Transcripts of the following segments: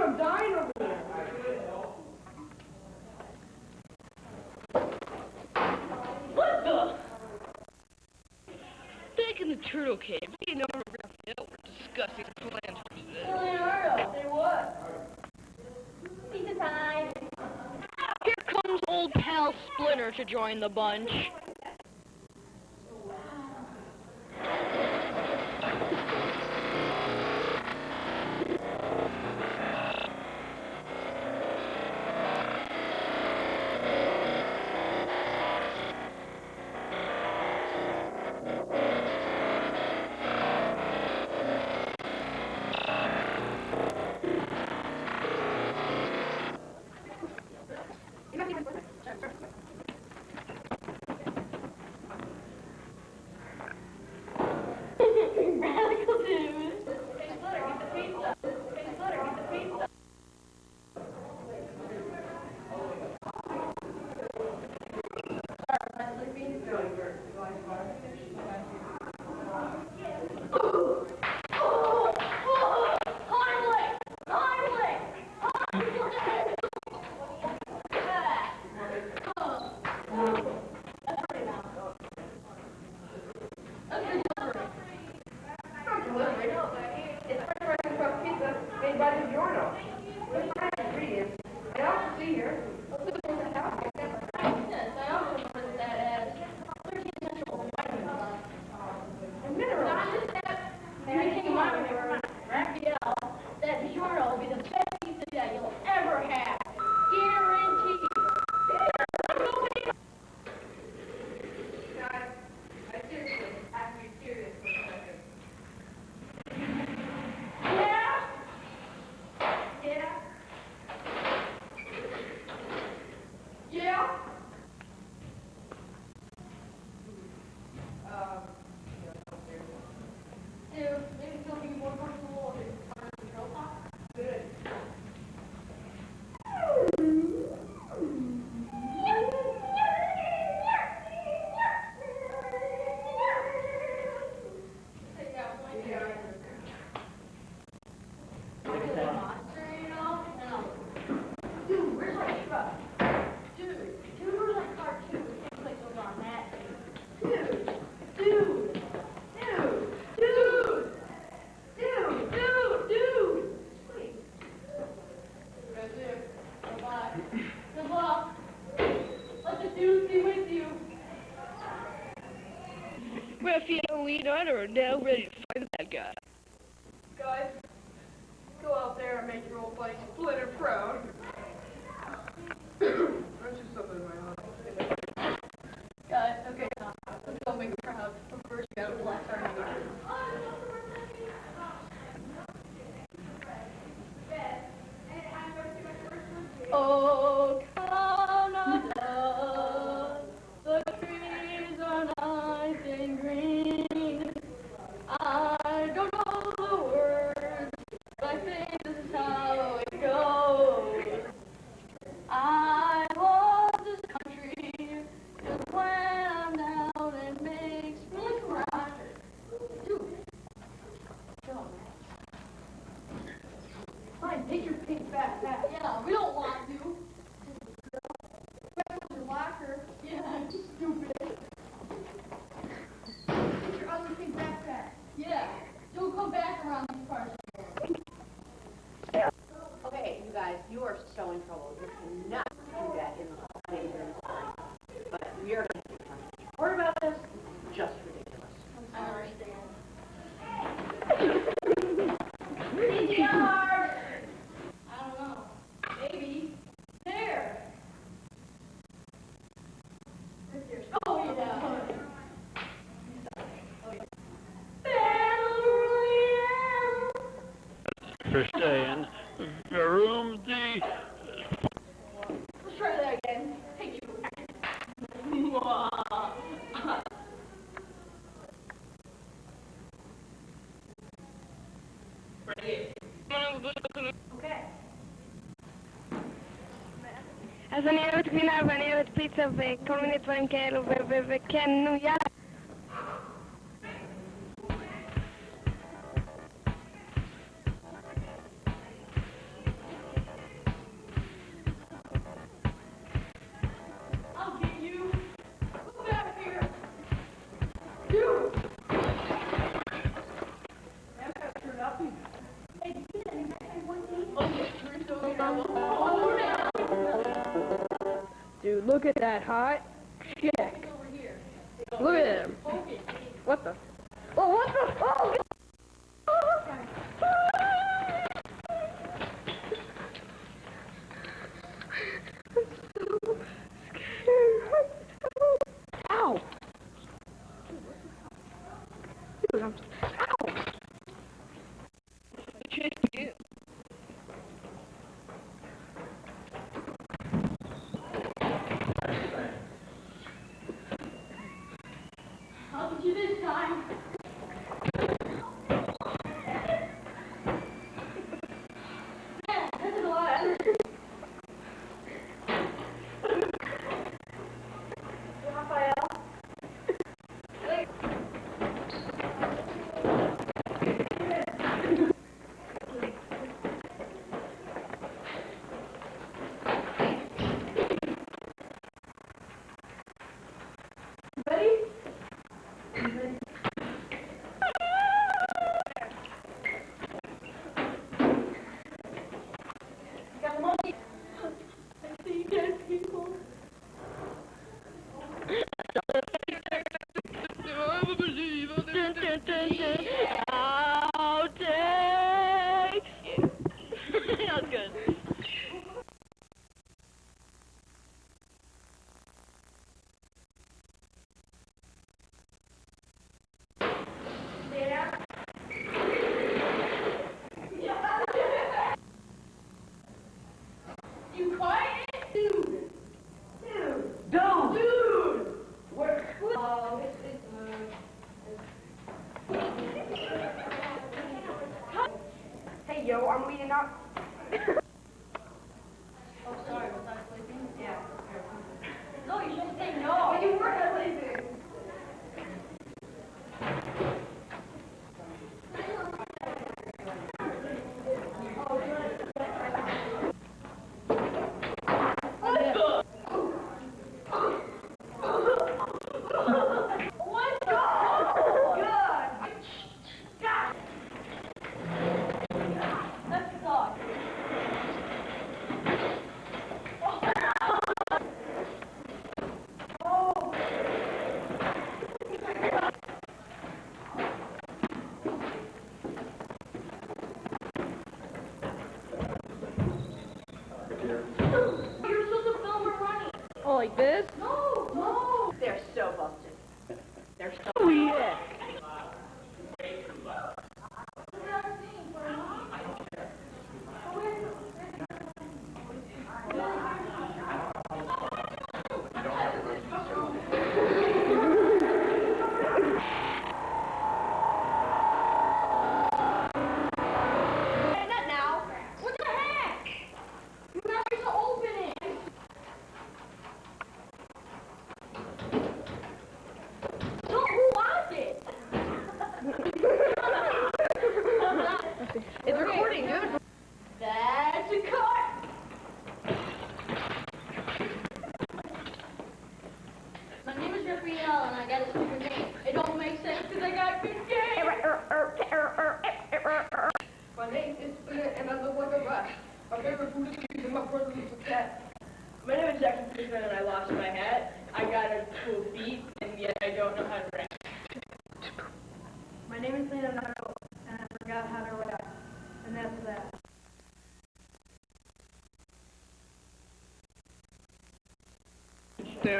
I'm dying over there. What the? Back in the turtle cave, Leonardo and Raphael were discussing plans for this. Leonardo, say what? Pizza time. Here comes old pal Splinter to join the bunch. Raphael and Leonardo are now ready to fight that guy. Guys, go out there and make your old buddy Splinter proud. Let's do something in my house. Guys, okay, let's go make him proud. But first, you gotta bless our neighbor. Oh, come on, love. The trees are nice and green. I don't know the words, but I think this is how it goes. I love this country, just when I'm down, it makes me cry. Dude, go. Fine, take your pink backpack. Yeah, we don't want you. Where's your locker? Yeah, I'm stupid. Take your other pink backpack. Yeah, don't come back around these parts. Okay, you guys, you are so in trouble. You cannot do that in the holidays during the summer. But we are going to be trying to report about this. Just ridiculous. I understand. I don't know. Maybe. There. Oh, yeah. For staying. Room D. Let's try that again. Hey, you. Okay. אז אני אוהבת גבינה ואני אוהבת פיצה וכל מיני דברים כאלו וכן, נו יאללה. Look at that hot chick. Look at him. What the? Oh, what the? Oh, ow! Dude, ow! I'll get you this time. Man, this is a lot of energy. Raphael? Ready? Got the monkey. I see dead people. That was good. You quiet? Dude! Dude! Where? Oh, Hey, yo, are we not? Oh, sorry, was I sleeping? Yeah. No, you shouldn't say no. But you weren't sleeping. Let's talk. You're supposed to film her running. Oh, like this? No. They're so busted. They're so. Oh, yeah. Not now. What the heck? You're not supposed to open it. Don't, who wants it? It's recording, dude. That's a cut. My name is Raphael and I got a stupid name. It don't make sense because I got good game. My name is Spinner and I look like a rat. My favorite food is cheese and my brother is a cat. My name is Jackson Fishman and I lost my hat. I got a cool beat and yet I don't know how to rap. My name is Leonardo and I forgot how to rap. And that's that. I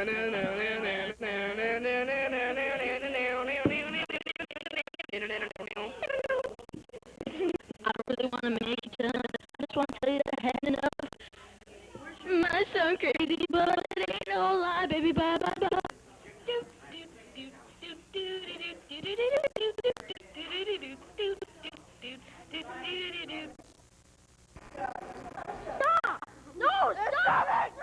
don't really want to make it tonight. I just want to tell you that I had enough. My son crazy, but it ain't no lie, baby. Bye, bye, bye. Stop! No, stop it!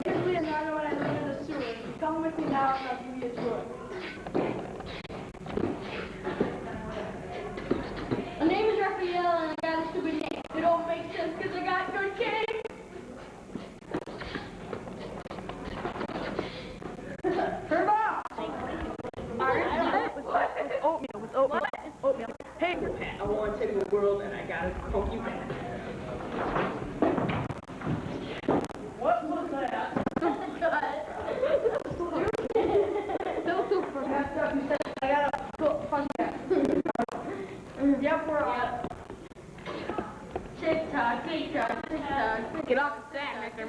Basically, Leonardo and I live in the sewer. Come with me now and I'll give you a tour. My name is Raphael and I got a stupid name. It don't make sense because I got good game. Turn off! Oatmeal, with oatmeal. Oatmeal. Hey, I want to take the world and I got a Pokemon. what was that? Still super. Messed up. You said I got a cool fun cat. Yep, we're on. TikTok, TikTok, TikTok. Get off the stack, Victor.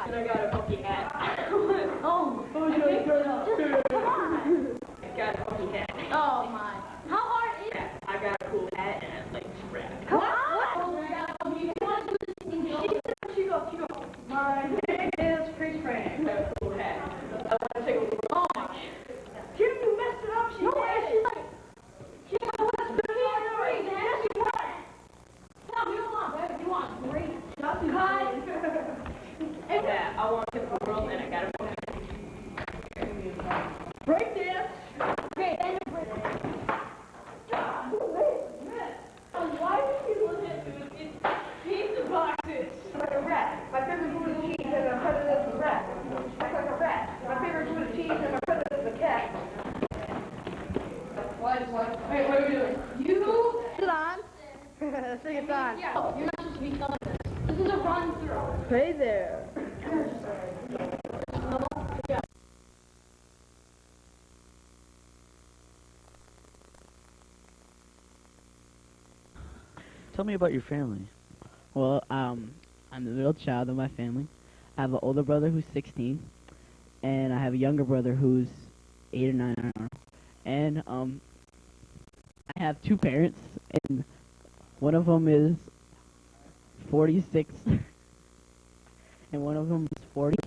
And I got a Pokey hat. Oh, come on. I got a Pokey hat. Oh my. How hard is it? I got a cool hat and I like to rap. Come on. You want to do this thing? She go. My name is Chris Frank. I got a cool hat. I want to take a world. Oh my. Kim, you messed it up. She did. She's like, Kim, what's the great? Yes, you want. Tom, you don't want, baby. You want great. Yeah, I want to take the world and I got a Pokemon. Break dance. Okay, then you break dance. Why do you look at these pizza boxes? Like a rat. My favorite food is cheese and my predator is a rat. Act like a rat. My favorite food is cheese and my predator is a cat. What? Wait, what are we doing? You sit on. I think it's on. Yeah, you're not supposed to be filming this. This is a run through. Hey there. Tell me about your family. Well, I'm the middle child of my family. I have an older brother who's 16, and I have a younger brother who's 8 or 9, I don't know. And I have two parents, and one of them is 46, and one of them is 40.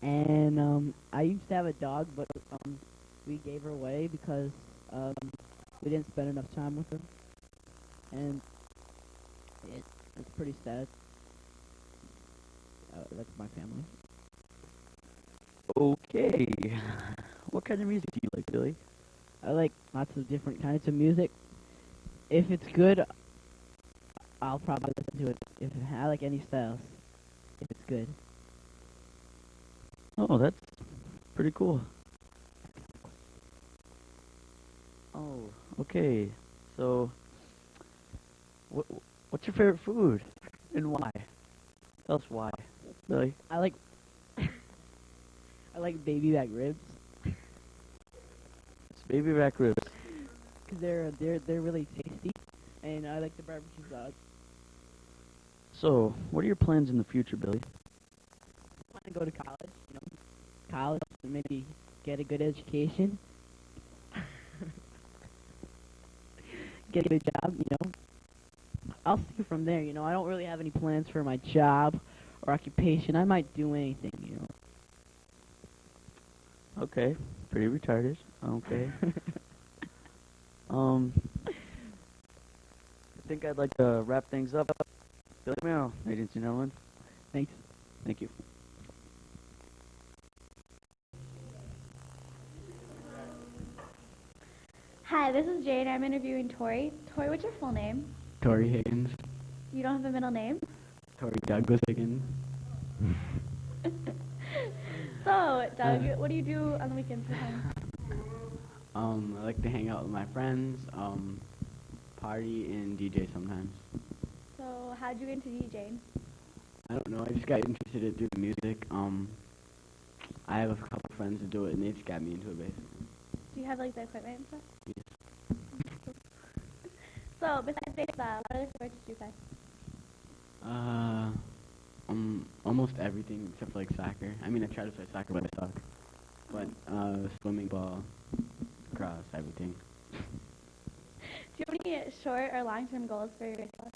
And I used to have a dog, but we gave her away because we didn't spend enough time with her, and it's pretty sad. That's my family. Okay. What kind of music do you like, Billy? I like lots of different kinds of music. If it's good, I'll probably listen to it. If I like any styles, if it's good. Oh, that's pretty cool. Oh, okay. So, what's your favorite food and why? Tell us why, Billy. I like I like baby back ribs It's baby back ribs. because they're really tasty, and I like the barbecue sauce. So, what are your plans in the future, Billy? I want to go to college, college, and maybe get a good education, get a good job. I'll see from there. I don't really have any plans for my job or occupation. I might do anything. Okay, pretty retarded. Okay. I think I'd like to wrap things up. Billy Merrill, ladies and gentlemen. Thanks. Thank you. Hi, this is Jane. I'm interviewing Tori. Tori, what's your full name? Tori Higgins. You don't have a middle name? Tori Douglas Higgins. So, Doug, what do you do on the weekends for fun? I like to hang out with my friends, party and DJ sometimes. So, how'd you get into DJing? I don't know. I just got interested in doing music. I have a couple friends who do it, and they just got me into it, basically. Do you have like the equipment and stuff? Yes. So, besides baseball, what other sports do you play? Almost everything except for like soccer. I mean, I try to play soccer, but I suck. But swimming, ball, cross, everything. Do you have any short or long-term goals for your baseball?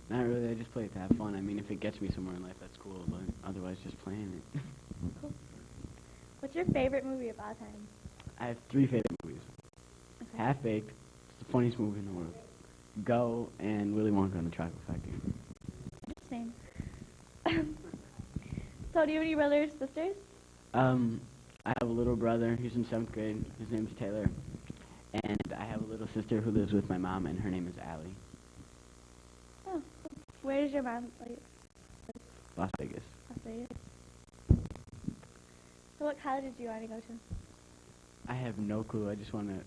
Not really. I just play it to have fun. I mean, if it gets me somewhere in life, that's cool. But otherwise, just playing it. Cool. What's your favorite movie of all time? I have 3 favorite movies. Okay. Half Baked. It's the funniest movie in the world. Go and Willy Wonka and the Chocolate Factory. Interesting. So, do you have any brothers, sisters? I have a little brother. He's in 7th grade. His name's Taylor. And I have a little sister who lives with my mom, and her name is Allie. Oh, cool. Where does your mom live? Las Vegas. Las Vegas. So, what college did you want to go to? I have no clue. I just want to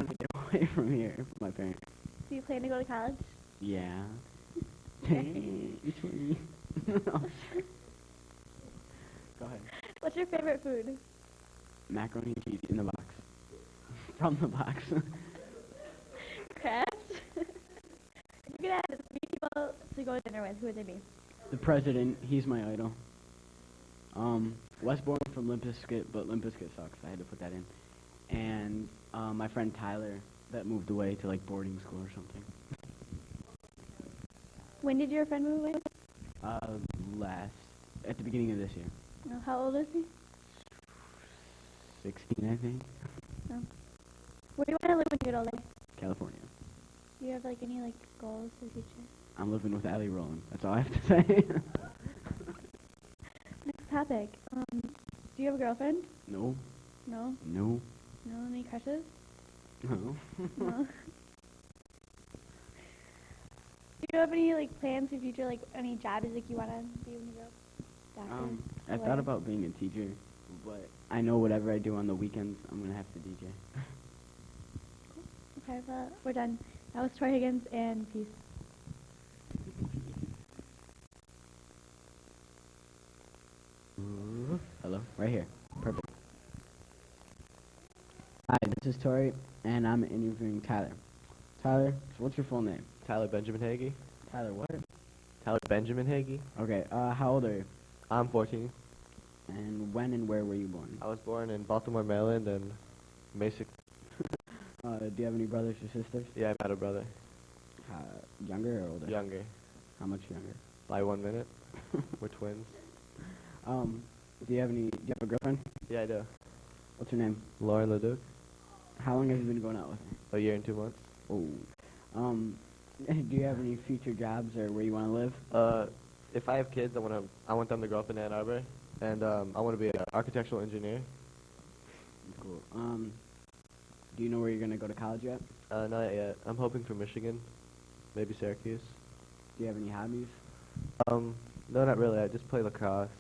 get away from here, from my parents. Do you plan to go to college? Yeah. Okay. It's me. Go ahead. What's your favorite food? Macaroni and cheese in the box. From the box. Crabs? If you could have 3 people to go to dinner with, who would they be? The president, he's my idol. Westbourne from Limp Bizkit, but Limp Bizkit sucks. I had to put that in. And my friend Tyler, that moved away to like boarding school or something. When did your friend move away? At the beginning of this year. Oh, how old is he? 16, I think. Oh. Where do you want to live when you get older? California. Do you have like any like goals for the future? I'm living with Allie Rowland. That's all I have to say. Next topic. Do you have a girlfriend? No. No. No. No. Any crushes? No. No. Do you have any like plans for future, like any jobs like you want to be when you grow up? Doctor, I lawyer? thought about being a teacher, but I know whatever I do on the weekends, I'm going to have to DJ. Okay, well, we're done. That was Troy Higgins, and peace. Hello? Right here. Perfect. Hi, this is Tori, and I'm interviewing Tyler. Tyler, so what's your full name? Tyler Benjamin Hagee. Tyler what? Tyler Benjamin Hagee. Okay, how old are you? I'm 14. And when and where were you born? I was born in Baltimore, Maryland, and Mesa. Do you have any brothers or sisters? Yeah, I had a brother. Younger or older? Younger. How much younger? By 1 minute. We're twins. Do you have a girlfriend? Yeah, I do. What's her name? Lauren LeDuc. How long have you been going out with her? A year and 2 months. Oh. Do you have any future jobs or where you want to live? If I have kids, I want them to grow up in Ann Arbor, and I want to be an architectural engineer. Cool. Do you know where you're gonna go to college yet? Not yet. I'm hoping for Michigan, maybe Syracuse. Do you have any hobbies? No, not really. I just play lacrosse.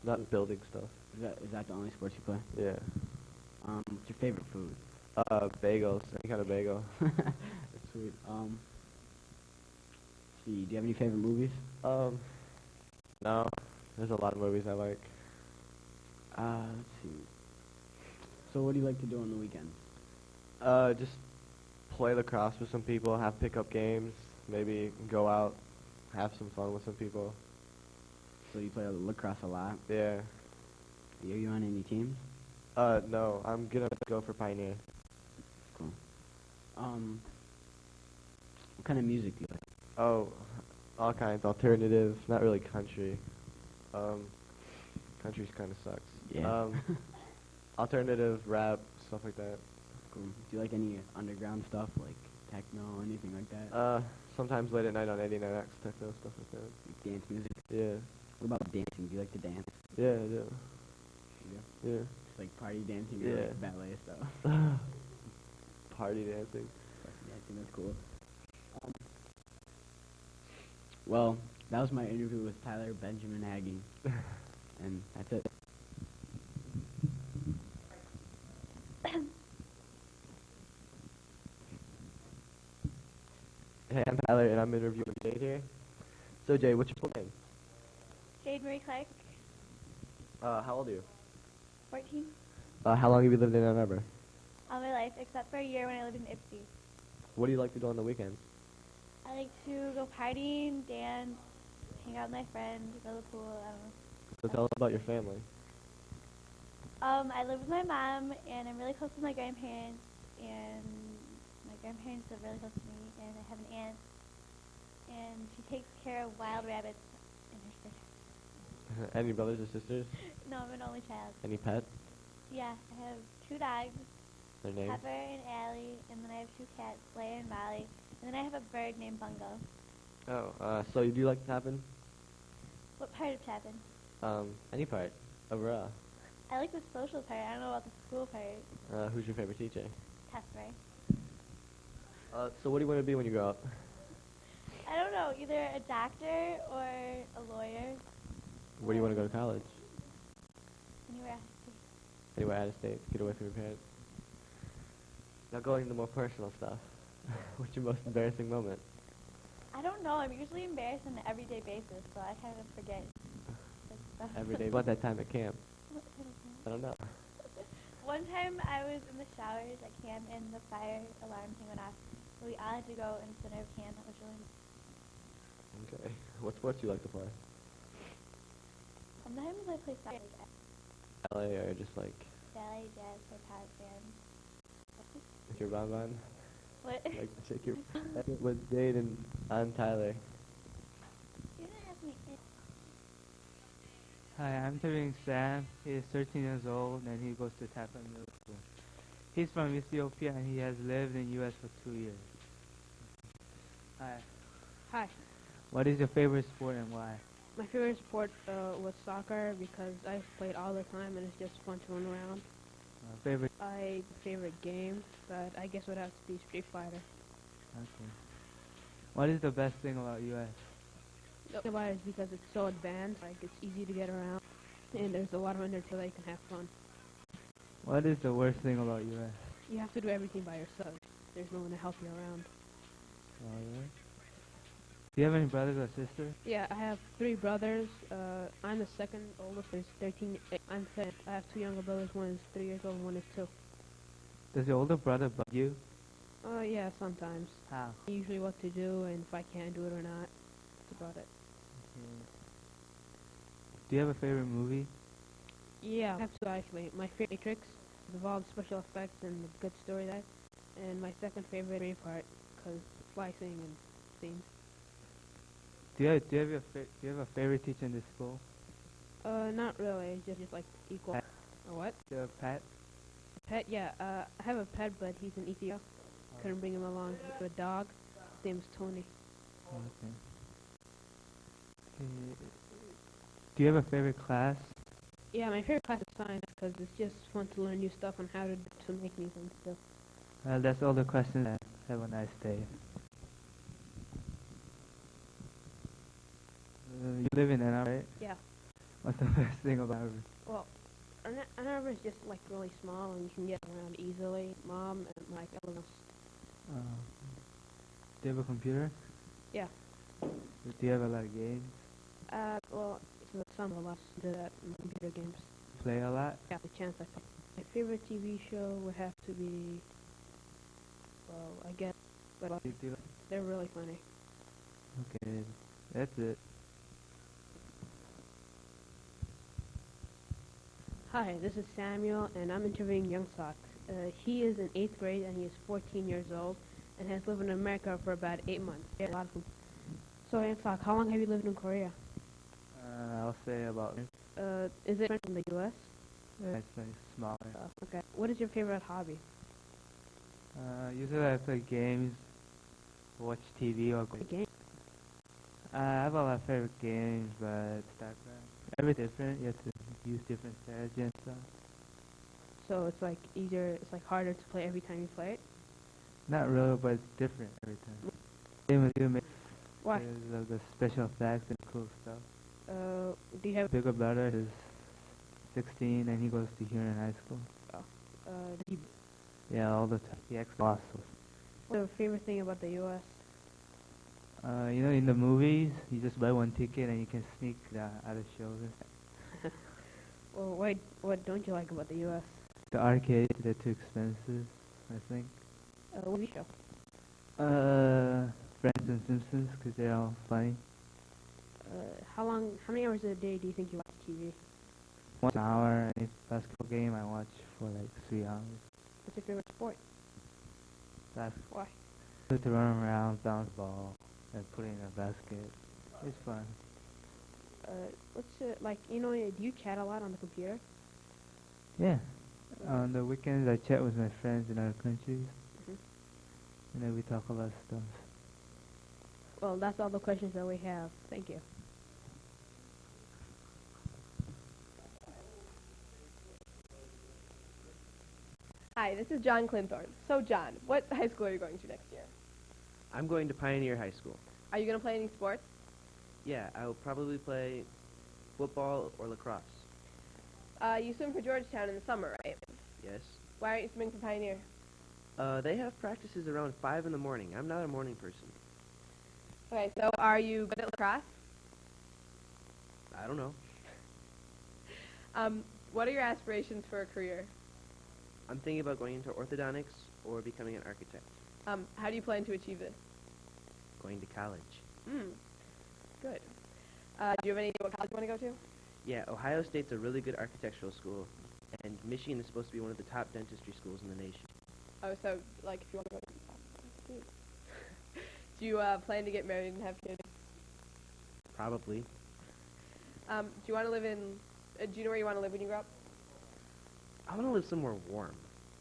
Not building stuff. Is that the only sports you play? Yeah. What's your favorite food? Bagels. Any kind of bagel. That's sweet. See, do you have any favorite movies? No. There's a lot of movies I like. Let's see. So what do you like to do on the weekends? Just play lacrosse with some people, have pickup games, maybe go out, have some fun with some people. So you play lacrosse a lot. Yeah. Are you on any teams? No, I'm gonna go for Pioneer. Cool. What kind of music do you like? Oh, all kinds, alternative, not really country. Country's kind of sucks. Yeah. Alternative, rap, stuff like that. Cool. Do you like any underground stuff, like techno, anything like that? Sometimes late at night on 89X, techno, stuff like that. Like dance music? Yeah. What about dancing? Do you like to dance? Yeah, I do. Yeah. Yeah. Just like party dancing or Yeah. like ballet stuff? Party dancing. Party dancing, that's cool. Well, that was my interview with Tyler Benjamin Aggie. And that's it. Hey, I'm Tyler, and I'm interviewing Jade here. So, Jade, what's your full name? Jade Marie Clark, How old are you? 14. How long have you lived in Ann Arbor? All my life, except for a year when I lived in Ipsy. What do you like to do on the weekends? I like to go partying, dance, hang out with my friends, go to the pool, I don't know. So tell us about your family. I live with my mom, and I'm really close with my grandparents, and my grandparents live really close to me, and I have an aunt, and she takes care of wild rabbits in her sister. Any brothers or sisters? No, I'm an only child. Any pets? Yeah, I have 2 dogs, Their names? Pepper and Allie, and then I have 2 cats, Leia and Molly, and then I have a bird named Bungo. Oh, so you do like tapping? What part of Chapin? Any part. Overall. I like the social part. I don't know about the school part. Who's your favorite teacher? Testray. So what do you want to be when you grow up? I don't know, either a doctor or a lawyer. Where do you want to go to college? Anywhere else. Anywhere out of state, get away from your parents. Now going into more personal stuff. What's your most embarrassing moment? I don't know. I'm usually embarrassed on an everyday basis, so I kind of forget. this stuff. Every day. About that time at camp? What kind of thing? I don't know. One time I was in the showers at camp and the fire alarm thing went off. So we all had to go in the center of camp. That was really Okay. What sports do you like to play? Sometimes I play soccer, like Ballet or just like ballet, jazz, hip hop, band. with your bonbon? What? Like shake your with Jade and I'm Tyler. You didn't ask me. Hi, I'm interviewing Sam. He is 13 years old and he goes to Tapa Middle School. He's from Ethiopia and he has lived in U.S. for 2 years. Hi. Hi. What is your favorite sport and why? My favorite sport was soccer because I've played all the time and it's just fun to run around. Favorite? My favorite game, but I guess would have to be Street Fighter. Okay. What is the best thing about U.S.? Why is because it's so advanced, like it's easy to get around, and there's a lot of entertainment you can have fun. What is the worst thing about U.S.? You have to do everything by yourself. There's no one to help you around. Alright. Do you have any brothers or sisters? Yeah, I have 3 brothers. I'm the second oldest. There's 13. I'm third. I have 2 younger brothers. One is 3 years old. One is 2. Does your older brother bug you? Yeah, sometimes. How? Usually what to do and if I can do it or not. That's about it. Okay. Do you have a favorite movie? Yeah, I have 2 actually. My favorite Matrix involves special effects and a good story there. And my second favorite Braveheart because slicing and scenes. Do you have a favorite teacher in this school? Not really. Just like equal. Pet. A what? Do you have a pet? Pet? Yeah. I have a pet, but he's in Ethiopia. Couldn't bring him along. A dog. His name's Tony. Okay. Do you have a favorite class? Yeah, my favorite class is science because it's just fun to learn new stuff on how to make new things. So. Well, that's all the questions I have. Have a nice day. You live in Ann Arbor, right? Yeah. What's the best thing about it? Well, Ann Arbor is just like really small and you can get around easily. Mom and like everyone else. Do you have a computer? Yeah. Do you have a lot of games? Well, it's some a lot into that in computer games. Play a lot? Got the chance I play. My favorite TV show would have to be, well, I guess, but they're really funny. Okay, that's it. Hi, this is Samuel, and I'm interviewing Young Sock. He is in 8th grade, and he is 14 years old, and has lived in America for about 8 months. Yeah, a lot of So, Young Sock, how long have you lived in Korea? I'll say about Is it in the U.S.? it's like smaller. Okay. What is your favorite hobby? Usually I play games, watch TV, or A game. I have a lot of favorite games, but every different. You have to use different strategy and stuff. So it's like harder to play every time you play it? Not really, but it's different every time. Same with you, Why? because of the special effects and cool stuff. Do you have Bigger brother is 16 and he goes to Huron High School. do you, Yeah, all the time. He acts awesome. what's your favorite thing about the U.S.? You know, in the movies, you just buy one ticket and you can sneak out of shows. Well, what don't you like about the U.S.? The arcades, they're too expensive, I think. What TV show? Friends and Simpsons, because they're all funny. How many hours a day do you think you watch TV? 1 hour, and if basketball game, I watch for like 3 hours. What's your favorite sport? Basketball. Why? Just to run around, bounce ball, and put it in a basket. It's fun. Do you chat a lot on the computer? Yeah. On the weekends, I chat with my friends in other countries, and then we talk about stuff. Well, that's all the questions that we have. Thank you. Hi, this is John Clinthorne. So, John, what high school are you going to next year? I'm going to Pioneer High School. Are you going to play any sports? Yeah, I will probably play football or lacrosse. You swim for Georgetown in the summer, right? Yes. Why aren't you swimming for Pioneer? They have practices around 5 in the morning. I'm not a morning person. Okay, so are you good at lacrosse? I don't know. What are your aspirations for a career? I'm thinking about going into orthodontics or becoming an architect. How do you plan to achieve this? Going to college. Good. Do you have any idea what college you want to go to? Yeah, Ohio State's a really good architectural school, and Michigan is supposed to be one of the top dentistry schools in the nation. Oh, so, like, if you want to go to... Do you plan to get married and have kids? Probably. Do you want to live in... do you know where you want to live when you grow up? I want to live somewhere warm.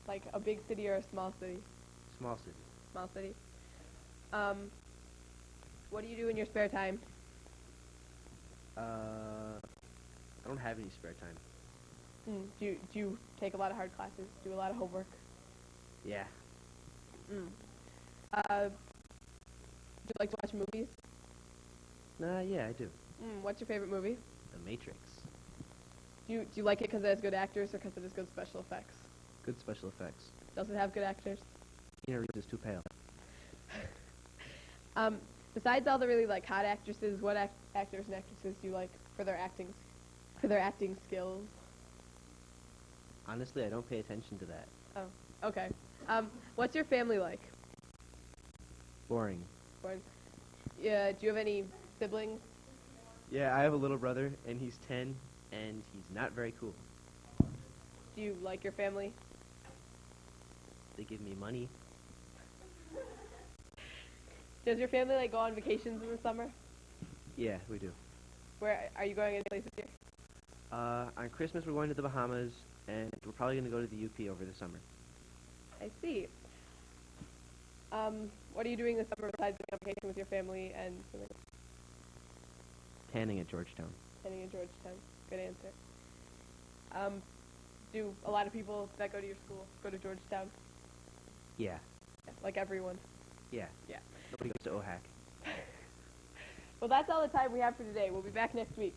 Like a big city or a small city? Small city. Small city. What do you do in your spare time? I don't have any spare time. Do you take a lot of hard classes? Do a lot of homework? Yeah. Do you like to watch movies? Yeah, I do. What's your favorite movie? The Matrix. Do you like it because it has good actors or because it has good special effects? Good special effects. Does it have good actors? Keanu Reeves is too pale. Besides all the really like hot actresses, what actors and actresses do you like for their acting skills? Honestly, I don't pay attention to that. Oh, okay. What's your family like? Boring. Yeah. Do you have any siblings? Yeah, I have a little brother, and he's 10, and he's not very cool. Do you like your family? They give me money. Does your family like go on vacations in the summer? Yeah, we do. Where are you going any place this year? On Christmas, we're going to the Bahamas, and we're probably going to go to the UP over the summer. I see. What are you doing this summer besides being on vacation with your family and swimming? Tanning at Georgetown. Tanning in Georgetown. Good answer. Do a lot of people that go to your school go to Georgetown? Yeah. Like everyone? Yeah. Yeah. Nobody goes to OHAC. Well, that's all the time we have for today. We'll be back next week.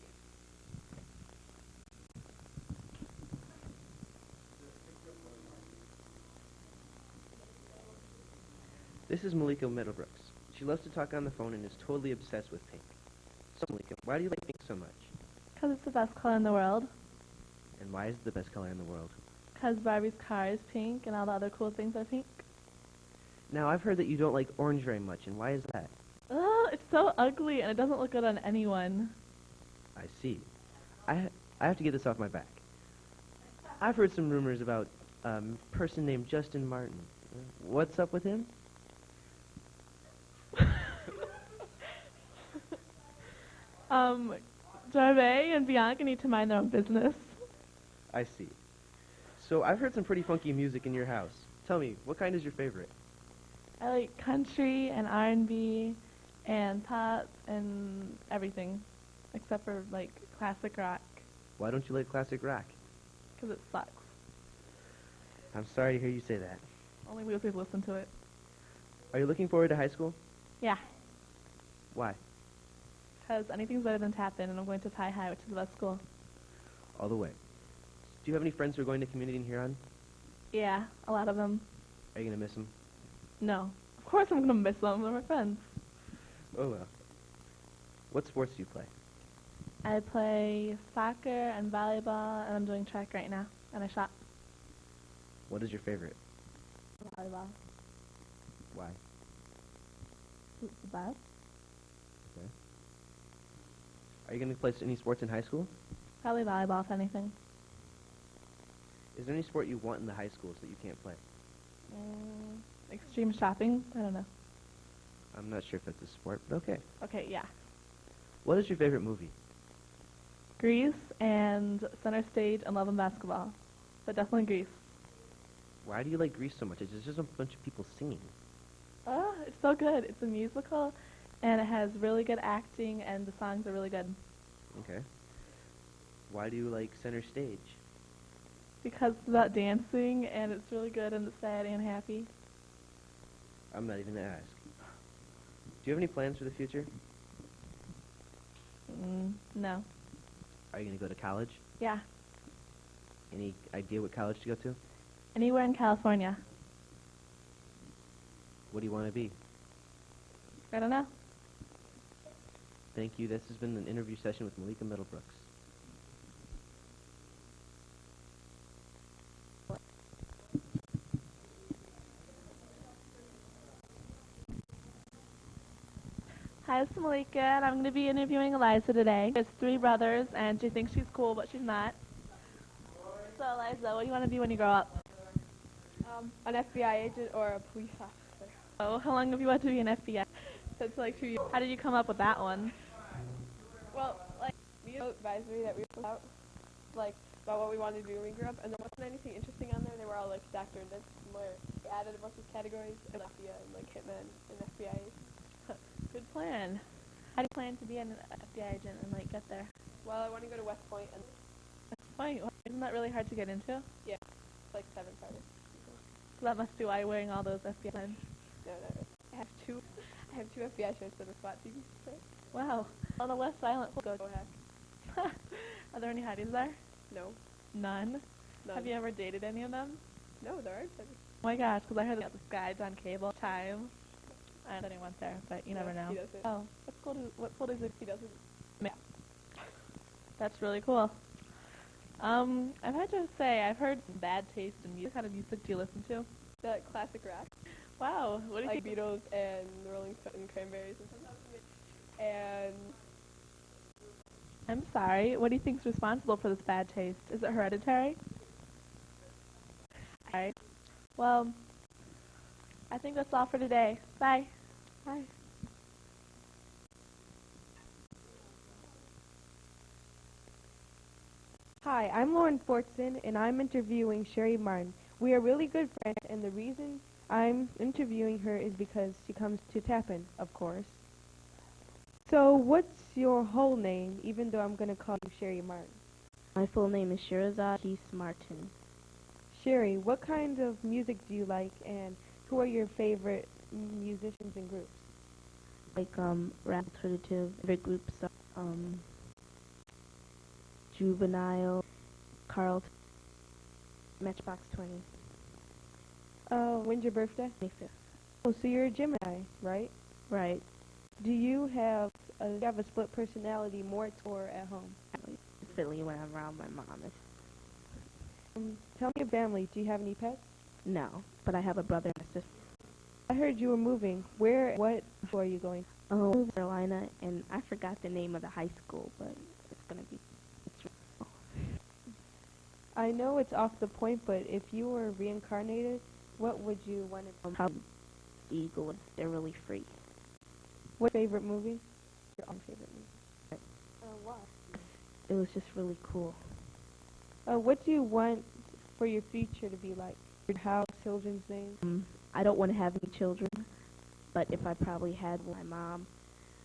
This is Malika Middlebrooks. She loves to talk on the phone and is totally obsessed with pink. So, Malika, why do you like pink so much? Because it's the best color in the world. And why is it the best color in the world? Because Barbie's car is pink and all the other cool things are pink. Now, I've heard that you don't like orange very much, and why is that? Oh, it's so ugly and it doesn't look good on anyone. I see. I have to get this off my back. I've heard some rumors about a person named Justin Martin. What's up with him? Jarvey and Bianca need to mind their own business. I see. So I've heard some pretty funky music in your house. Tell me, what kind is your favorite? I like country and R&B and pop and everything, except for like classic rock, Why don't you like classic rock? because it sucks. I'm sorry to hear you say that. Only losers listen to it. Are you looking forward to high school? Yeah, Why? because anything's better than Tappan, and I'm going to Pi High, which is the best school. All the way. Do you have any friends who are going to community in Huron? Yeah, a lot of them. Are you going to miss them? No, of course I'm gonna miss them. They're my friends. Oh well. What sports do you play? I play soccer and volleyball, and I'm doing track right now, and I shot What is your favorite? volleyball. Why? It's the best. Okay. Are you going to play any sports in high school? Probably volleyball, if anything. Is there any sport you want in the high schools that you can't play? Extreme shopping? I don't know. I'm not sure if that's a sport, but okay. Okay, yeah. What is your favorite movie? Grease and Center Stage and Love and Basketball. But definitely Grease. Why do you like Grease so much? It's just a bunch of people singing. Oh, it's so good. It's a musical, and it has really good acting, and the songs are really good. Okay. Why do you like Center Stage? Because it's about dancing, and it's really good, and it's sad and happy. I'm not even going to ask. Do you have any plans for the future? No. Are you going to go to college? Yeah. Any idea what college to go to? Anywhere in California. What do you want to be? I don't know. Thank you. This has been an interview session with Malika Middlebrooks. Hi, this is Malika, and I'm going to be interviewing Eliza today. There's 3 brothers, and she thinks she's cool, but she's not. So, Eliza, what do you want to be when you grow up? An FBI agent or a police officer. Oh, how long have you wanted to be an FBI? Since like 2 years. How did you come up with that one? Well, like, we had an advisory that we put out, like, about what we wanted to do when we grew up, and there wasn't anything interesting on there. They were all, like, doctor and dentist, lawyer. We added a bunch of categories, and mafia, and, like, hitman, and FBI agent. Good plan. How do you plan to be an FBI agent and, like, get there? Well, I want to go to West Point, and That's fine. Isn't that really hard to get into? like 7 started. So that must be why you're wearing all those FBI signs. No, not really. I have two FBI shirts that are SWAT teams. Wow. On the West Silent go heck. Are there any hotties there? No. None? None. Have you ever dated any of them? No, there aren't any. Oh my gosh, because I heard about this guy on cable time. I don't know anyone there, but you never know. He doesn't. Oh, what school does it? He doesn't. That's really cool. I've had to say, I've heard some bad taste in music. What kind of music do you listen to? The classic rock. Wow, what do you Like think? Beatles and the Rolling Stones and Cranberries and something. And I'm sorry, what do you think's responsible for this bad taste? Is it hereditary? Alright. Well, I think that's all for today. Bye. Bye. Hi, I'm Lauren Fortson, and I'm interviewing Sherry Martin. We are really good friends, and the reason I'm interviewing her is because she comes to Tappan, of course. So, what's your whole name, even though I'm going to call you Sherry Martin? My full name is Shirazad Keith Martin. Sherry, what kind of music do you like, and who are your favorite musicians and groups? Like rap alternative, favorite groups Juvenile, Carlton, Matchbox 20. When's your birthday? 25th. Oh, so you're a Gemini, right? Right. Do you have a split personality more or at home? differently when I'm around my mom. Tell me your family. Do you have any pets? No, but I have a brother and a sister. I heard you were moving. Where? What school are you going? Oh, North Carolina, and I forgot the name of the high school, but it's gonna be. I know it's off the point, but if you were reincarnated, what would you want to be? Probably Eagle. They're really free. What favorite movie? Your own favorite movie. Why? It was just really cool. What do you want for your future to be like? Your house, children's names? I don't want to have any children, but if I probably had my mom,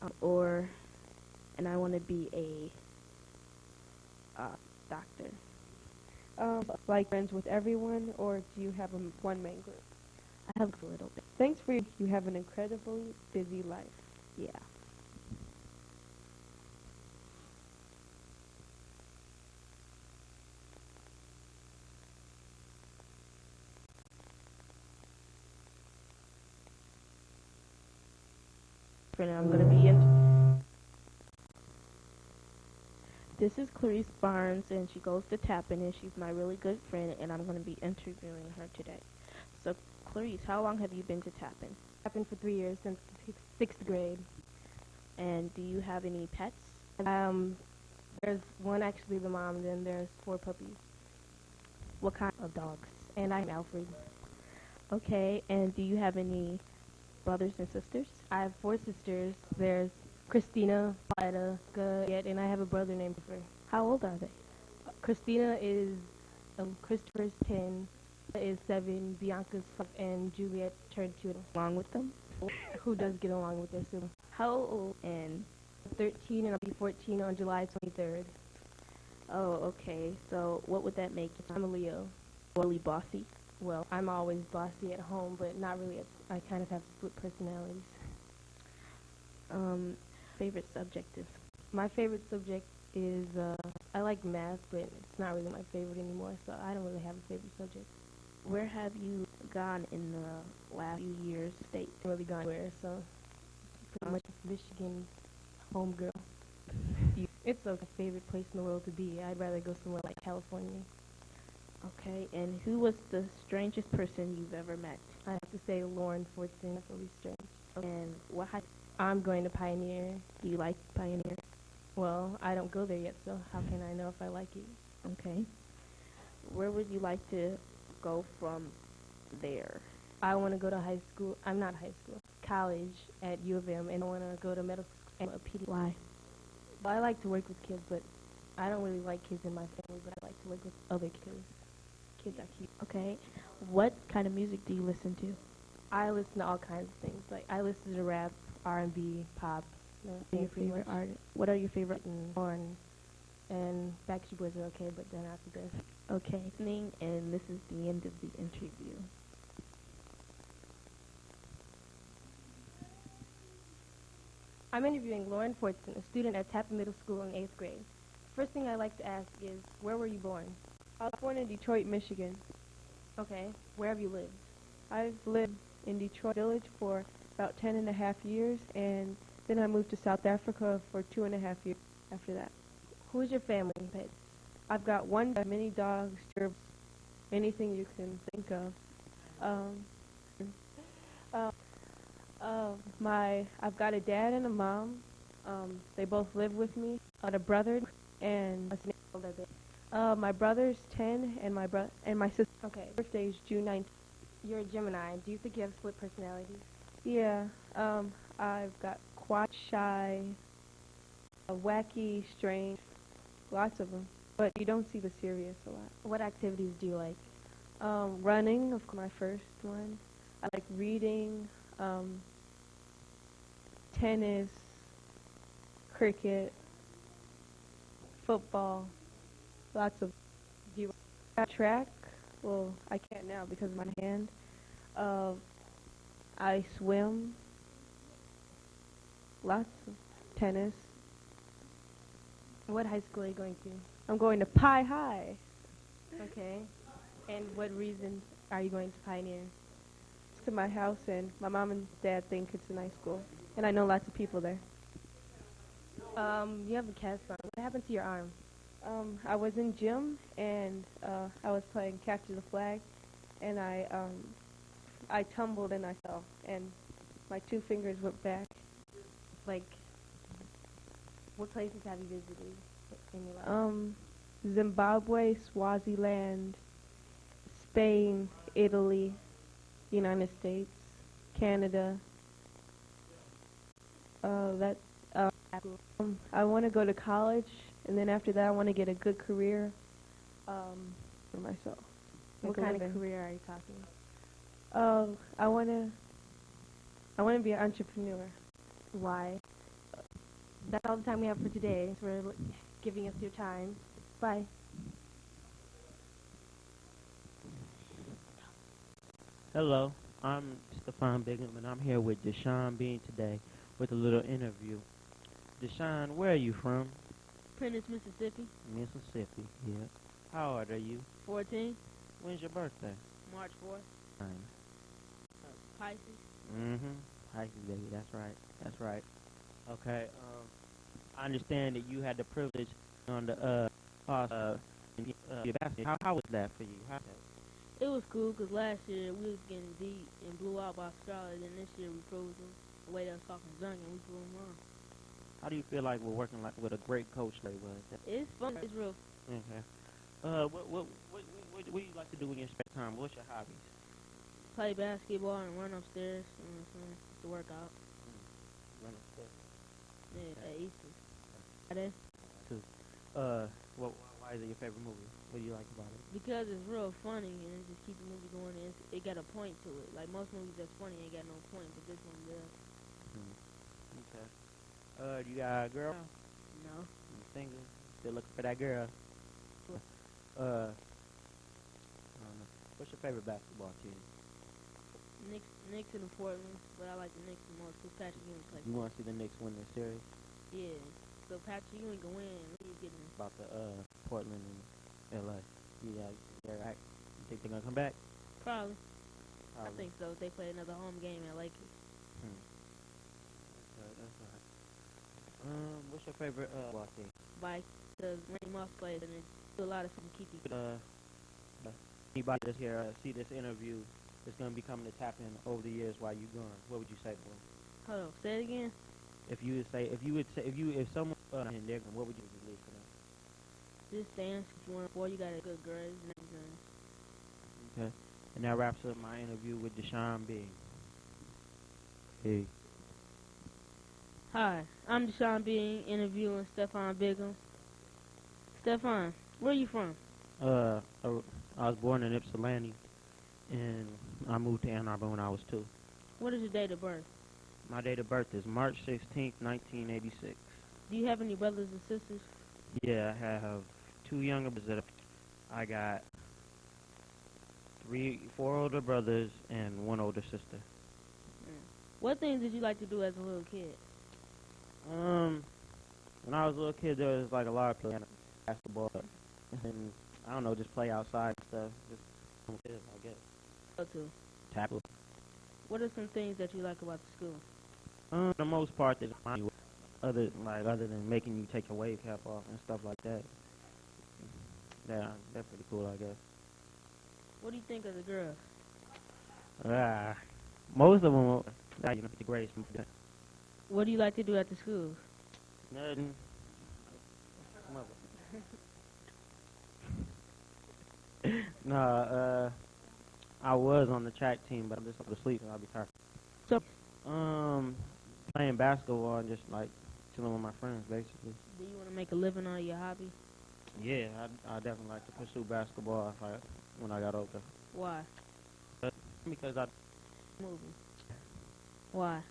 and I want to be a doctor. Like friends with everyone, or do you have one main group? I have a little bit. Thanks for you have an incredibly busy life. Yeah. I'm going to be in. This is Clarice Barnes, and she goes to Tappan, and she's my really good friend, and I'm going to be interviewing her today. So, Clarice, how long have you been to Tappan? Tappan for 3 years, since 6th grade. And do you have any pets? There's one actually, the mom, and then there's 4 puppies. What kind of dogs? And I'm Alfred. Okay, and do you have any brothers and sisters? I have 4 sisters. There's Christina, Pauletta, and I have a brother named Christopher. How old are they? Christina is, Christopher's 10, is 7, Bianca's 5, and Juliet turned 2. Along with them? Who does get along with their siblings? How old? And 13, and I'll be 14 on July 23rd. Oh, okay. So what would that make you? I'm a Leo. Really bossy? Well, I'm always bossy at home, but not really. I kind of have split personalities. Favorite subject is? My favorite subject is, I like math, but it's not really my favorite anymore, so I don't really have a favorite subject. Where have you gone in the last few years? State? I haven't really gone anywhere, so pretty much Michigan homegirl. It's a favorite place in the world to be. I'd rather go somewhere like California. Okay, and who was the strangest person you've ever met? I have to say Lauren Fortson. That's really strange. And what high? I'm going to Pioneer. Do you like Pioneer? Well, I don't go there yet, so how can I know if I like it? Okay. Where would you like to go from there? I want to go to high school. I'm not high school. College at U of M, and I want to go to medical school. Why? Well, I like to work with kids, but I don't really like kids in my family, but I like to work with other kids. Kids are cute. Okay. What kind of music do you listen to? I listen to all kinds of things. Like, I listen to rap, R&B, pop. Your favorite artist? What are your favorite? Horn and Backstreet Boys are okay, but they're not the best. Okay. And this is the end of the interview. I'm interviewing Lauren Fortson, a student at Tappan Middle School in 8th grade. First thing I'd like to ask is, where were you born? I was born in Detroit, Michigan. Okay. Where have you lived? I've lived in Detroit Village for about 10.5 years, and then I moved to South Africa for 2.5 years after that. Who's your family and pets? I've got one dog, many dogs, gerbils, anything you can think of. I've got a dad and a mom. They both live with me. I got a brother and a sister. My brother's 10 and my sister's birthday is June 19th. You're a Gemini. Do you think you have split personalities? Yeah. I've got quiet, shy, wacky, strange, lots of them. But you don't see the serious a lot. What activities do you like? Running, of course, my first one. I like reading, tennis, cricket, football, lots of. Do you track? Well, I can't now because of my hand. I swim, lots of tennis. What high school are you going to? I'm going to Pi High. Okay. And what reason are you going to Pioneer? It's to my house, and my mom and dad think it's a nice school. And I know lots of people there. You have a cast on. What happened to your arm? I was in gym and I was playing capture the flag, and I tumbled and I fell, and my 2 fingers went back. Like, what places have you visited in your life? Zimbabwe, Swaziland, Spain, Italy, United States, Canada. I want to go to college, and then after that, I want to get a good career for myself. What Make a kind of living. career are you talking? I want to be an entrepreneur. Why? That's all the time we have for today. Thanks for giving us your time. Bye. Hello, I'm Stefan Bigham, and I'm here with Deshaun Bean today with a little interview. Deshaun, where are you from? Prentice, Mississippi. Mississippi, yeah. How old are you? 14. When's your birthday? March 4th. Fine. Pisces. Pisces, baby, that's right. That's right. Okay, I understand that you had the privilege on the, your basketball. How was that for you? It was cool because last year we was getting beat and blew out by Australia. Then this year we froze them. The way they was talking junk and we blew them wrong. How do you feel like we're working like with a great coach like was? It's fun. It's real. Okay. What do you like to do in your spare time? What's your hobbies? Play basketball and run upstairs. To work out. Run upstairs. Yeah, at Easter. Friday. Too. Why is it your favorite movie? What do you like about it? Because it's real funny and it just keeps the movie going. And it got a point to it. Like most movies that's funny ain't got no point, but this one does. Okay. Do you got a girl? No. You single? Still looking for that girl? I don't know. What's your favorite basketball team? Knicks and the Portland, but I like the Knicks the most because Patrick Ewing plays. You want to see the Knicks win this series? Yeah. So Patrick Ewing can win. He's getting About the Portland and LA. Yeah, right. You think they're gonna come back? Probably. I think so. If they play another home game at Lakers. That's right. What's your favorite ball team? Bike, because Randy Moss plays and it's a lot of some keepy. Anybody that's here see this interview is gonna be coming to tap in over the years while you gone. What would you say to them? Hold on, say it again. If someone in there, what would you leave for them? Just dance if you want. Boy, you got a good grade. And Okay. And that wraps up my interview with Deshaun Bean. Hey. Hi, I'm Deshaun Bean interviewing Stefan Bigham. Stefan, where are you from? I was born in Ypsilanti, and I moved to Ann Arbor when I was 2. What is your date of birth? My date of birth is March 16th, 1986. Do you have any brothers and sisters? Yeah, I have 2 younger brothers. I got 4 older brothers and 1 older sister. What things did you like to do as a little kid? When I was a little kid, there was like a lot of playing basketball, and I don't know, just play outside and stuff. Just I guess. What to? Tackle. What are some things that you like about the school? The most part that other than making you take your wave cap off and stuff like that. Yeah, that's pretty cool, I guess. What do you think of the girls? Most of them, the grades. What do you like to do at the school? Nothing. No, I was on the track team, but I'm just up to sleep and I'll be tired. So, playing basketball and just like chilling with my friends, basically. Do you want to make a living out of your hobby? Yeah, I definitely like to pursue basketball when I got older. Why? Because I movie. Why?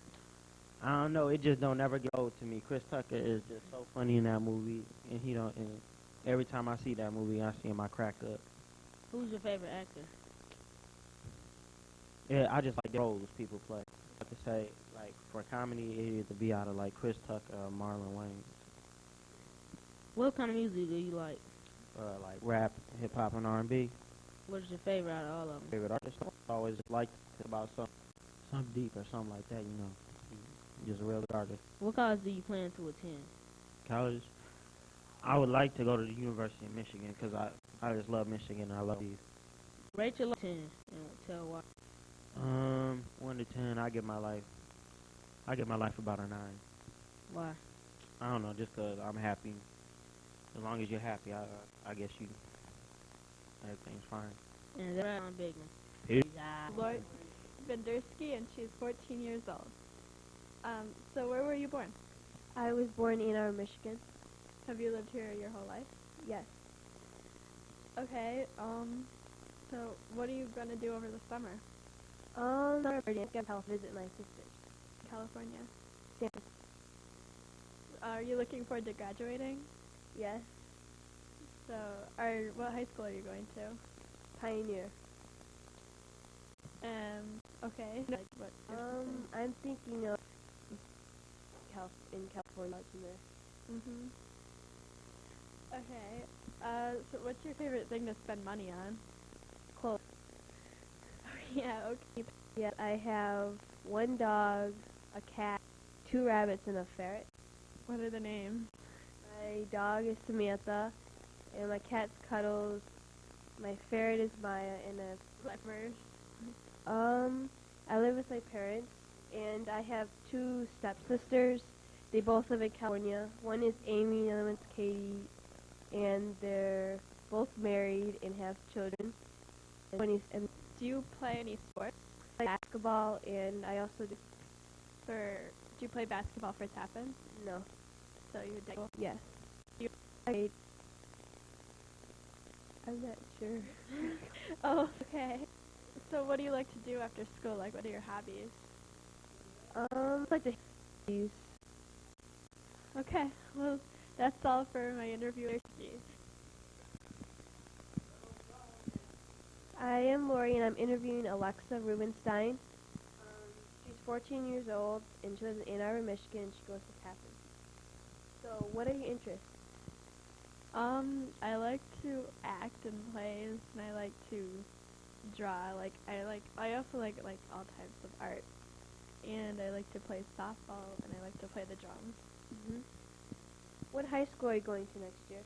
I don't know. It just don't ever get old to me. Chris Tucker is just so funny in that movie, and he don't. And every time I see that movie, I see him, I crack up. Who's your favorite actor? Yeah, I just like the roles people play. I have to say, like for comedy, it either be out of like Chris Tucker or Marlon Wayans. What kind of music do you like? Like rap, hip hop, and R&B. What's your favorite out of all of them? Favorite artist? I always like about something deep or something like that. You know, just a real artist. What college do you plan to attend? College? I would like to go to the University of Michigan because I just love Michigan. I love these. Rate your life 10 and tell why. 1 to 10, I give my life about a 9. Why? I don't know, just 'cause I'm happy. As long as you're happy, I guess everything's fine. And that's on Bigman. Peace. Lori Bendersky, and she's 14 years old. So where were you born? I was born in Ann Arbor, Michigan. Have you lived here your whole life? Yes. Okay, so what are you going to do over the summer? I'm going to visit my sisters. California. Yes. Are you looking forward to graduating? Yes. So, what high school are you going to? Pioneer. Okay. Like, what? I'm thinking of in California somewhere. Mhm. Okay. So what's your favorite thing to spend money on? Clothes. Yeah. Okay. Yeah, I have 1 dog, a cat, 2 rabbits, and a ferret. What are the names? My dog is Samantha, and my cat's Cuddles. My ferret is Maya, and I live with my parents, and I have 2 stepsisters. They both live in California. One is Amy, and the other one's Katie, and they're both married and have children. And do you play any sports? I play basketball, and I also do. Do you play basketball for Tappan? No. So you would go? Yes. I'm not sure. Oh, okay. So what do you like to do after school? Like, what are your hobbies? I like to use. Okay, well, that's all for my interview. I am Lori, and I'm interviewing Alexa Rubenstein. She's 14 years old, and she lives in Ann Arbor, Michigan, and she goes to Tappan. So, what are your interests? I like to act in plays, and I like to draw. I also like all types of art, and I like to play softball, and I like to play the drums. Mm-hmm. What high school are you going to next year?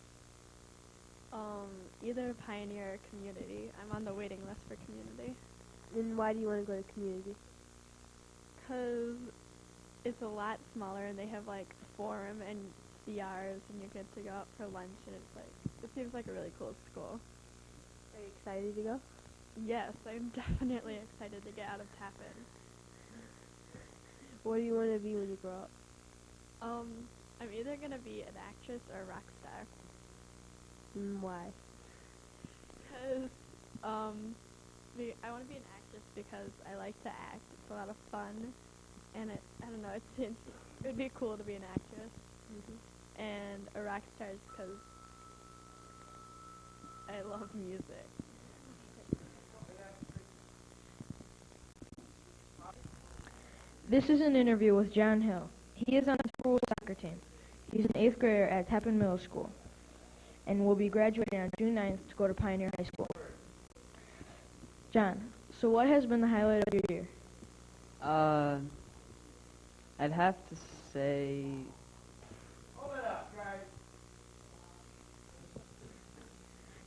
Either Pioneer or Community. I'm on the waiting list for Community. And why do you want to go to Community? Because it's a lot smaller, and they have like forum and CRs, and you get to go out for lunch, and it seems like a really cool school. Are you excited to go? Yes, I'm definitely excited to get out of Tappan. What do you want to be when you grow up? I'm either going to be an actress or a rock star. Why? Because, I want to be an actress because I like to act. It's a lot of fun, and I don't know, it would be cool to be an actress. Mm-hmm. And a rock star is because I love music. This is an interview with John Hill. He is on the school soccer team. He's an 8th grader at Tappan Middle School and will be graduating on June 9th to go to Pioneer High School. John, so what has been the highlight of your year? I'd have to say...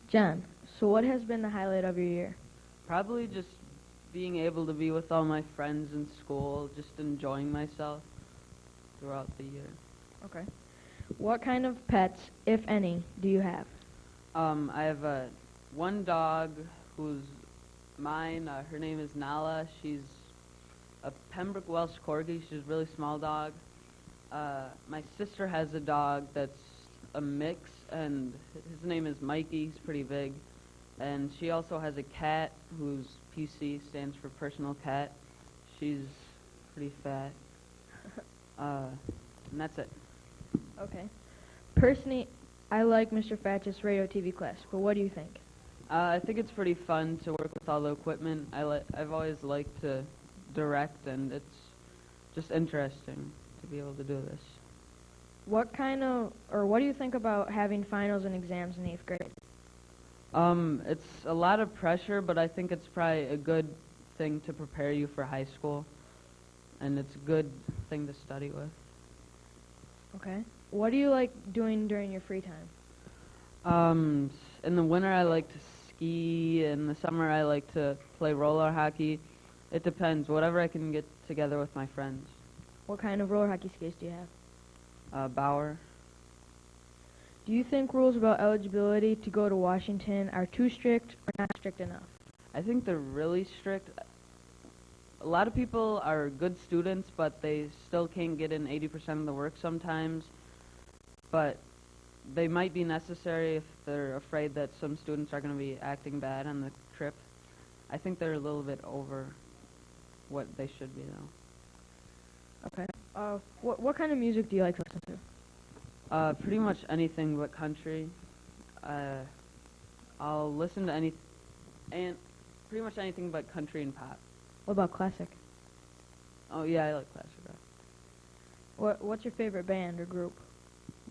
John, so what has been the highlight of your year? Probably just being able to be with all my friends in school, just enjoying myself throughout the year. Okay. What kind of pets, if any, do you have? I have one dog who's mine. Her name is Nala. She's a Pembroke Welsh Corgi. She's a really small dog. My sister has a dog that's a mix, and his name is Mikey. He's pretty big. And she also has a cat whose PC stands for personal cat. She's pretty fat. And that's it. Okay. Personally, I like Mr. Fatch's radio TV class, but what do you think? I think it's pretty fun to work with all the equipment. I've always liked to direct, and it's just interesting to be able to do this. What do you think about having finals and exams in 8th grade? It's a lot of pressure, but I think it's probably a good thing to prepare you for high school, and it's a good thing to study with. Okay. What do you like doing during your free time? In the winter, I like to ski. In the summer, I like to play roller hockey. It depends. Whatever I can get together with my friends. What kind of roller hockey skates do you have? Bauer. Do you think rules about eligibility to go to Washington are too strict or not strict enough? I think they're really strict. A lot of people are good students, but they still can't get in 80% of the work sometimes. But they might be necessary if they're afraid that some students are going to be acting bad on the trip. I think they're a little bit over what they should be, though. Okay. What kind of music do you like to listen to? Pretty much anything but country. I'll listen to pretty much anything but country and pop. What about classic? Oh yeah, I like classic rock. What's your favorite band or group?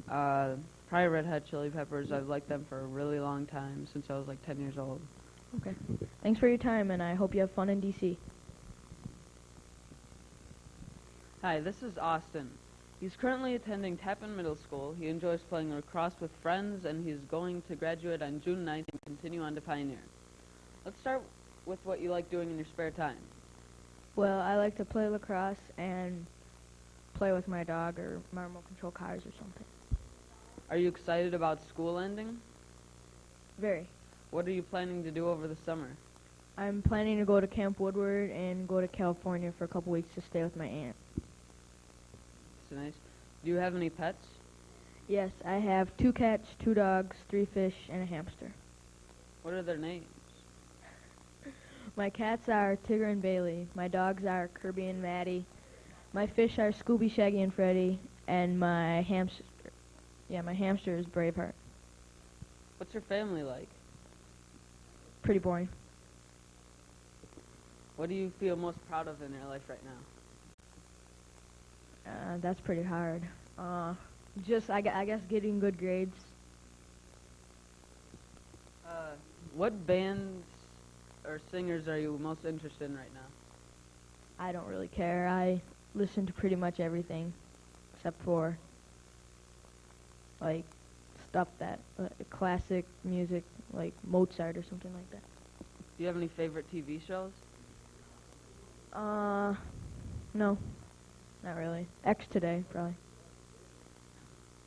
Probably Red Hot Chili Peppers. I've liked them for a really long time, since I was like 10 years old. Okay. Thanks for your time, and I hope you have fun in D.C. Hi, this is Austin. He's currently attending Tappan Middle School. He enjoys playing lacrosse with friends, and he's going to graduate on June 9th and continue on to Pioneer. Let's start with what you like doing in your spare time. Well, I like to play lacrosse and play with my dog or remote control cars or something. Are you excited about school ending? Very. What are you planning to do over the summer? I'm planning to go to Camp Woodward and go to California for a couple weeks to stay with my aunt. That's nice. Do you have any pets? Yes, I have 2 cats, 2 dogs, 3 fish, and a hamster. What are their names? My cats are Tigger and Bailey. My dogs are Kirby and Maddie. My fish are Scooby, Shaggy, and Freddy. And my hamster is Braveheart. What's your family like? Pretty boring. What do you feel most proud of in your life right now? That's pretty hard. I guess getting good grades. What bands or singers are you most interested in right now? I don't really care. I listen to pretty much everything, except for like stuff that classic music, like Mozart or something like that. Do you have any favorite TV shows? No, not really. X Today, probably.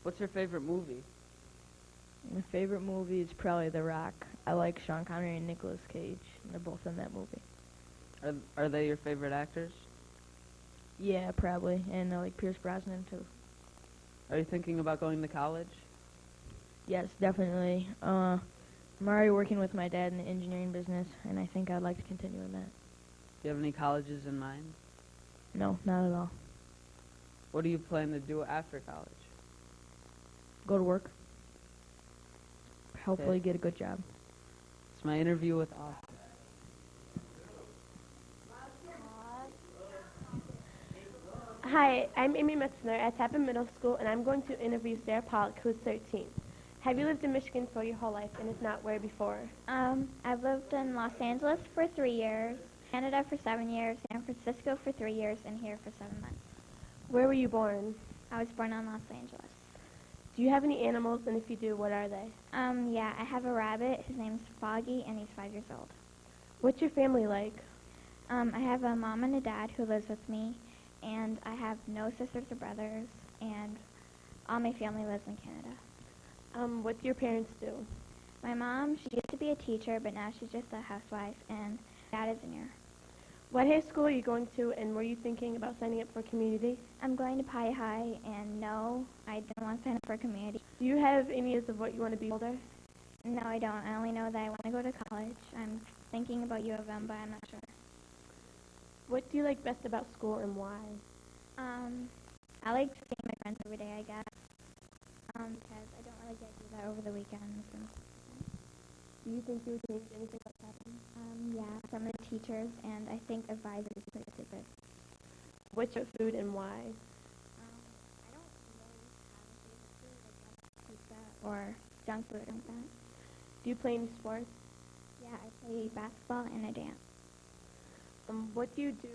What's your favorite movie? My favorite movie is probably The Rock. I like Sean Connery and Nicolas Cage. They're both in that movie. Are they your favorite actors? Yeah, probably. And I like Pierce Brosnan, too. Are you thinking about going to college? Yes, definitely. I'm already working with my dad in the engineering business, and I think I'd like to continue in that. Do you have any colleges in mind? No, not at all. What do you plan to do after college? Go to work. Hopefully Okay. get a good job. It's my interview with Austin. Hi, I'm Amy Metzner at Tappan Middle School, and I'm going to interview Sarah Pollock, who's 13. Have you lived in Michigan for your whole life, and if not, where before? I've lived in Los Angeles for 3 years, Canada for 7 years, San Francisco for 3 years, and here for 7 months. Where were you born? I was born in Los Angeles. Do you have any animals, and if you do, what are they? Yeah, I have a rabbit. His name's Foggy, and he's 5 years old. What's your family like? I have a mom and a dad who lives with me, and I have no sisters or brothers, and all my family lives in Canada. What do your parents do? My mom, she used to be a teacher, but now she's just a housewife, and dad is a engineer. What high school are you going to, and were you thinking about signing up for community? I'm going to Pi High, and no, I don't want to sign up for community. Do you have any ideas of what you want to be older? No, I don't. I only know that I want to go to college. I'm thinking about U of M, but I'm not sure. What do you like best about school, and why? I like seeing my friends every day, I guess, because I don't really get to do that over the weekends. And do you think you would change anything about that? Yeah, some of the teachers, and I think advisors are pretty stupid. What's your food, and why? I don't really have a favorite food, like pizza or junk food or like that. Do you play any sports? Yeah, I play basketball and I dance. What do you do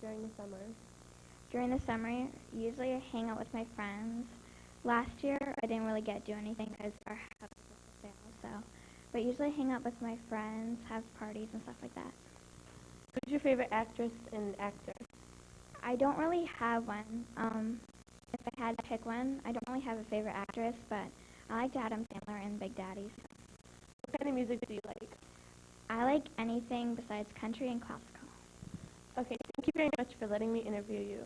during the summer? During the summer, usually I hang out with my friends. Last year, I didn't really get to do anything because our house was but usually hang out with my friends, have parties and stuff like that. Who's your favorite actress and actor? I don't really have one. If I had to pick one, I don't really have a favorite actress, but I liked Adam Sandler and Big Daddy. What kind of music do you like? I like anything besides country and classical. Okay, thank you very much for letting me interview you.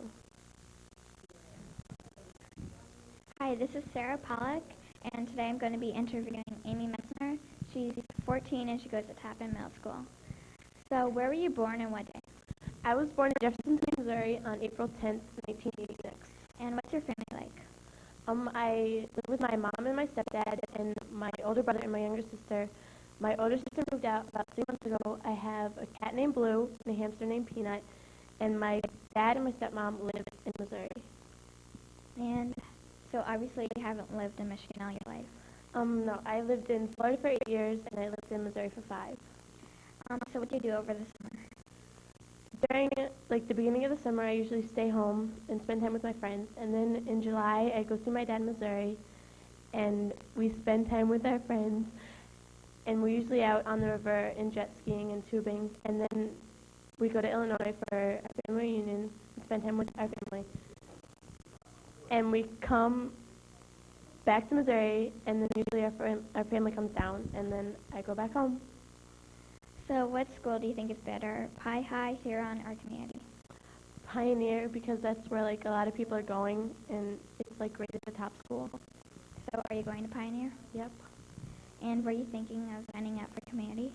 Hi, this is Sarah Pollock, and today I'm going to be interviewing Amy Messner. She's 14 and she goes to Tappan Middle School. So, where were you born and what day? I was born in Jefferson City, Missouri on April 10th, 1986. And what's your family like? I live with my mom and my stepdad and my older brother and my younger sister. My older sister moved out about 3 months ago. I have a cat named Blue and a hamster named Peanut. And my dad and my stepmom live in Missouri. And so obviously you haven't lived in Michigan all your life. No, I lived in Florida for 8 years and I lived in Missouri for 5. So what do you do over the summer? During the beginning of the summer, I usually stay home and spend time with my friends. And then in July, I go see my dad in Missouri, and we spend time with our friends. And we're usually out on the river and jet skiing and tubing. And then we go to Illinois for a family reunion and spend time with our family. And we come back to Missouri, and then usually our family comes down, and then I go back home. So what school do you think is better, Pie High, Huron, or Community? Pioneer, because that's where a lot of people are going, and it's rated the top school. So are you going to Pioneer? Yep. And were you thinking of signing up for Community?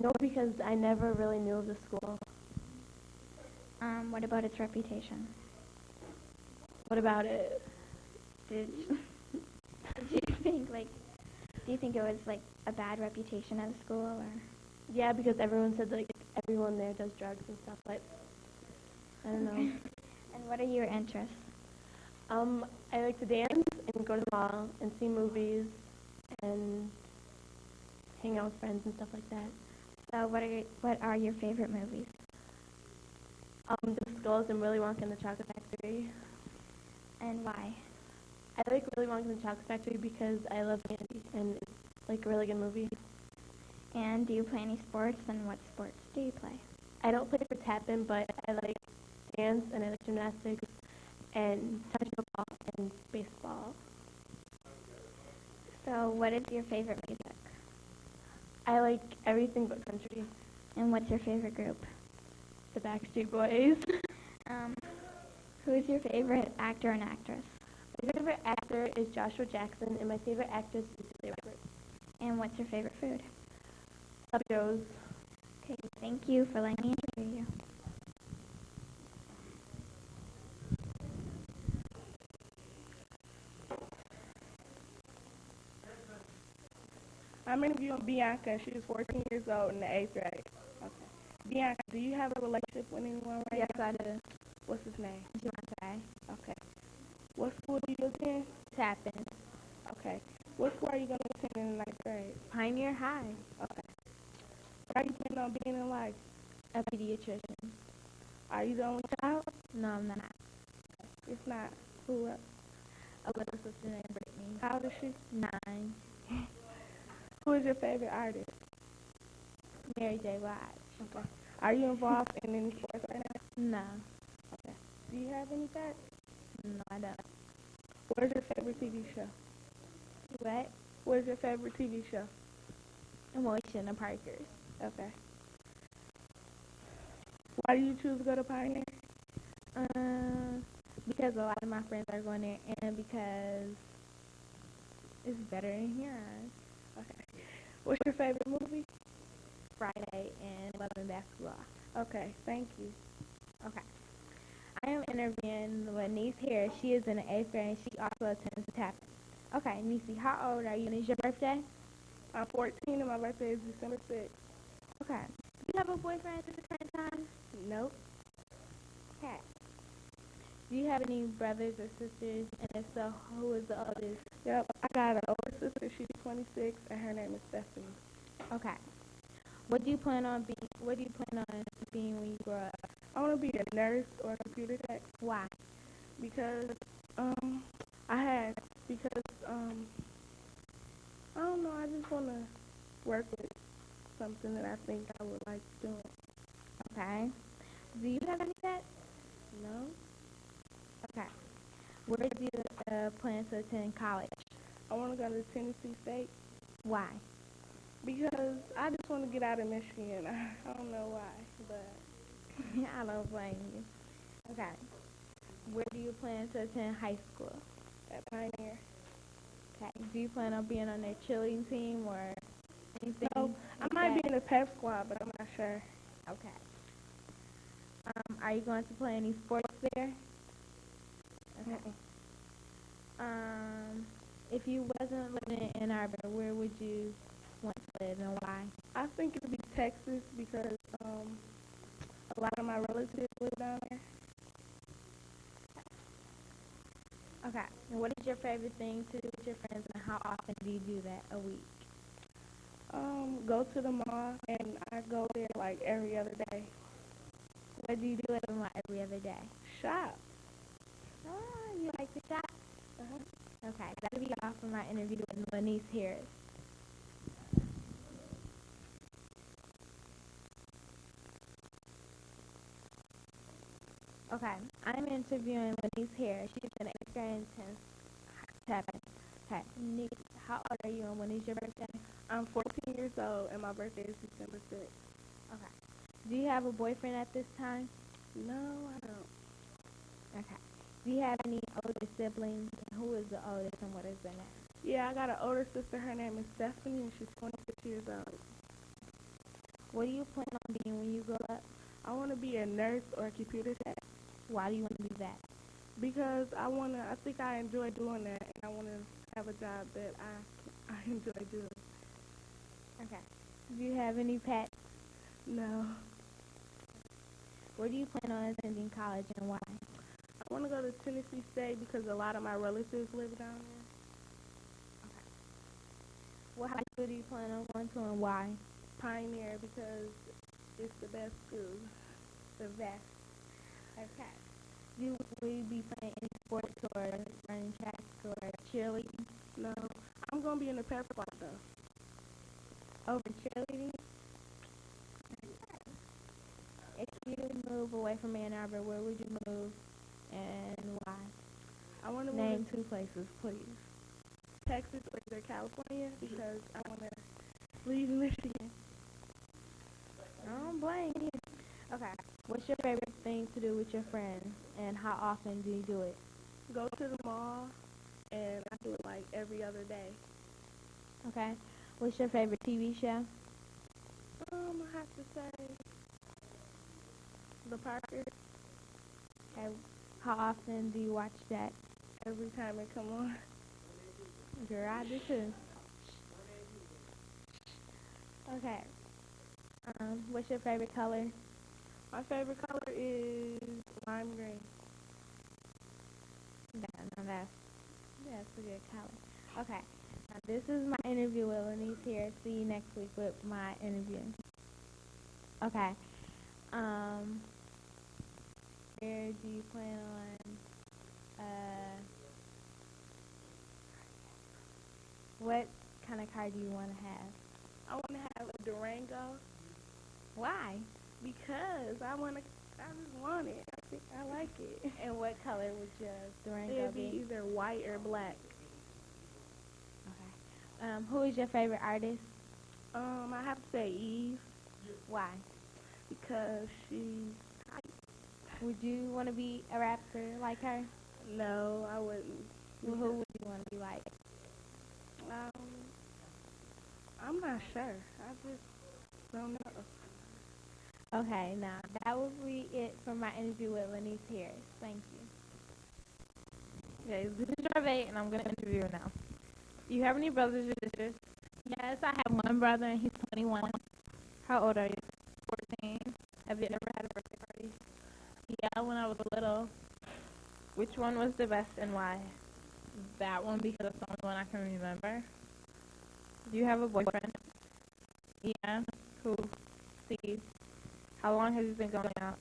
No, because I never really knew of the school. What about its reputation? What about it? Did you think it was a bad reputation at a school, or? Yeah, because everyone said everyone there does drugs and stuff, but I don't know. And what are your interests? I like to dance and go to the mall and see movies and hang out with friends and stuff like that. So what are your favorite movies? The Skulls and Willy Wonka and the Chocolate Factory. And why? I like Willy Wonka and the Chocolate Factory because I love candy and it's a really good movie. And do you play any sports, and what sports do you play? I don't play for Tappan, but I like dance and I like gymnastics and touch football and baseball. So what is your favorite music? I like everything but country. And what's your favorite group? The Backstreet Boys. Who's your favorite actor and actress? My favorite actor is Joshua Jackson, and my favorite actress is Julia Roberts. And what's your favorite food? Joe's. Okay, thank you for letting me interview you. I'm interviewing Bianca. She's 14 years old in the 8th grade. Okay. Bianca, do you have a relationship with anyone right Yes, now? I do. What's his name? Javante. Okay. What school do you attend? Tappan. Okay. What school are you going to attend in the 9th grade? Pioneer High. Okay. What are you planning on being in life? A pediatrician. Are you the only child? No, I'm not. If not, who else? A little sister named Brittany. How old is she? 9. Who is your favorite artist? Mary J. Blige. Okay. Are you involved in any sports right now? No. Okay. Do you have any pets? No, I don't. What is your favorite TV show? What? What is your favorite TV show? Emotion and Parkers. Okay. Why do you choose to go to Pioneer? Because a lot of my friends are going there, and because it's better in here. Okay. What's your favorite movie? Friday and Love and Basketball. Okay, thank you. Okay. I am interviewing Lenise here. She is in the 8th grade, and she also attends Tappan. Okay, Nisi, how old are you, and is your birthday? I'm 14, and my birthday is December 6th. Okay. Do you have a boyfriend at the current time? Nope. Okay. Do you have any brothers or sisters? And if so, who is the oldest? Yep, I got an older sister. She's 26, and her name is Stephanie. Okay. What do you plan on being? What do you plan on being when you grow up? I want to be a nurse or a computer tech. Why? Because I don't know. I just want to work with something that I think I would like doing. Okay. Do you have any pets? No. Okay. Where do you plan to attend college? I want to go to Tennessee State. Why? Because I just want to get out of Michigan. I don't know why, but I don't blame you. Okay. Where do you plan to attend high school? at Pioneer. Okay. Do you plan on being on their cheerleading team or anything? No, I might be in the pep squad, but I'm not sure. Okay. Are you going to play any sports there? Okay. If you wasn't living in Ann Arbor, where would you want to live and why? I think it would be Texas because a lot of my relatives live down there. Okay. And what is your favorite thing to do with your friends and how often do you do that a week? Go to the mall, and I go there like every other day. What do you do at the mall every other day? Shop. Oh, you like to shop? Uh-huh. Okay, that'll be all for my interview with Lanice Harris. Okay, I'm interviewing Lanice Harris. She's an 8th grade in 10th. Okay, Nick, how old are you and when is your birthday? I'm 14 years old, and my birthday is December 6th. Okay. Do you have a boyfriend at this time? No, I don't. Okay. Do you have any older siblings? Who is the oldest and what is their name? Yeah, I got an older sister. Her name is Stephanie, and she's 26 years old. What do you plan on being when you grow up? I want to be a nurse or a computer tech. Why do you want to do that? Because I think I enjoy doing that, and I want to have a job that I enjoy doing. Okay. Do you have any pets? No. Where do you plan on attending college and why? I want to go to Tennessee State because a lot of my relatives live down there. Okay. What high school do you plan on going to and why? Pioneer because it's the best school. The best. Okay. Will you be playing any sports or running track or cheerleading? No. I'm going to be in the pep squad though. Over cheerleading? If you move away from Ann Arbor, where would you move and why? I want to name 2 places, please. Texas or either California because I want to leave Michigan. I don't blame you. Okay. What's your favorite thing to do with your friends and how often do you do it? Go to the mall and I do it like every other day. Okay. What's your favorite TV show? I have to say The Parker. Okay. How often do you watch that? Every time it come on. Girl, I do too. Okay. What's your favorite color? My favorite color is lime green. No, that's a good color. Okay. Now this is my interview with Lanice here. See you next week with my interview. Okay. Where do you plan on, what kind of car do you want to have? I want to have a Durango. Why? Because I just want it. I think I like it. And what color would your Durango It'd be either white or black. Okay. Who is your favorite artist? I have to say Eve. Why? Because she's hype. Would you want to be a rapper like her? No, I wouldn't. Well, who would you want to be like? I'm not sure. I just don't know. Okay, now that will be it for my interview with Lanice Harris. Thank you. Okay, this is Jarvey, and I'm going to interview her now. Do you have any brothers or sisters? Yes, I have one brother, and he's 21. How old are you? 14. Have you ever had a birthday party? Yeah, when I was little. Which one was the best and why? That one because it's the only one I can remember. Do you have a boyfriend? Yeah. Who? Steve. How long has he been going out?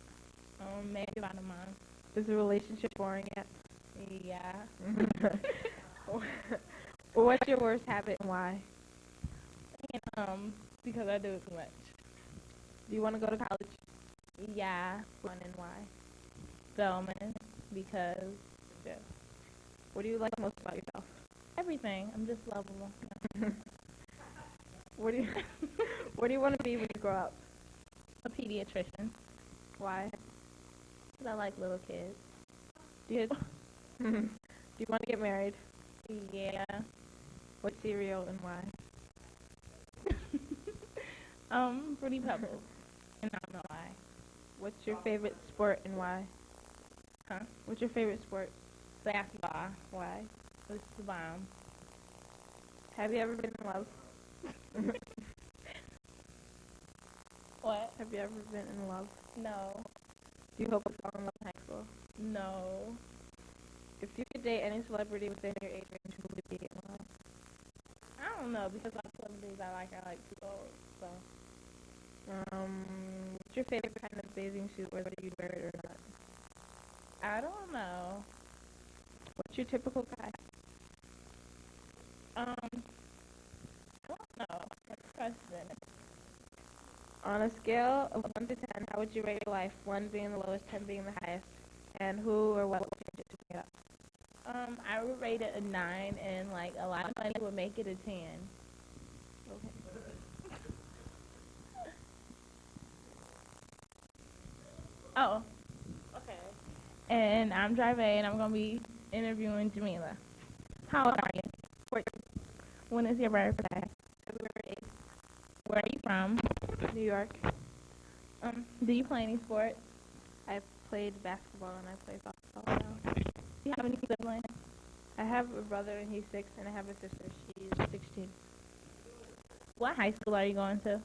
Maybe about a month. Is the relationship boring yet? Yeah. What's your worst habit and why? Because I do it too much. Do you want to go to college? Yeah, one and why? Spelman, because yeah. What do you like most about yourself? Everything. I'm just lovable. What do you What do you want to be when you grow up? A pediatrician. Why? Because I like little kids. Do you Do you want to get married? Yeah. What cereal and why? Fruity Pebbles. And I don't know why. What's your favorite sport and why? Huh? What's your favorite sport? Basketball. Why? It's the bomb. Have you ever been in love? What? Have you ever been in love? No. Do you hope to fall in love in high school? No. If you could date any celebrity within your age range, who would it be and why? I don't know, because all the celebrities I like are like too old, so. What's your favorite kind of bathing suit, whether you'd wear it or not? I don't know. What's your typical guy? I don't know. That's a question. On a scale of 1 to 10, how would you rate your life? 1 being the lowest, 10 being the highest. And who or what would change it to bring it up? I would rate it a 9, and like a lot of money would make it a 10. Okay. Oh. Okay. And I'm Drive A, and I'm gonna be interviewing Jamila. How old are you? 14. When is your birthday? February 8th. Where are you from? New York. Do you play any sports? I played basketball and I play softball now. Do you have any siblings? I have a brother and he's 6, and I have a sister. She's 16. What high school are you going to?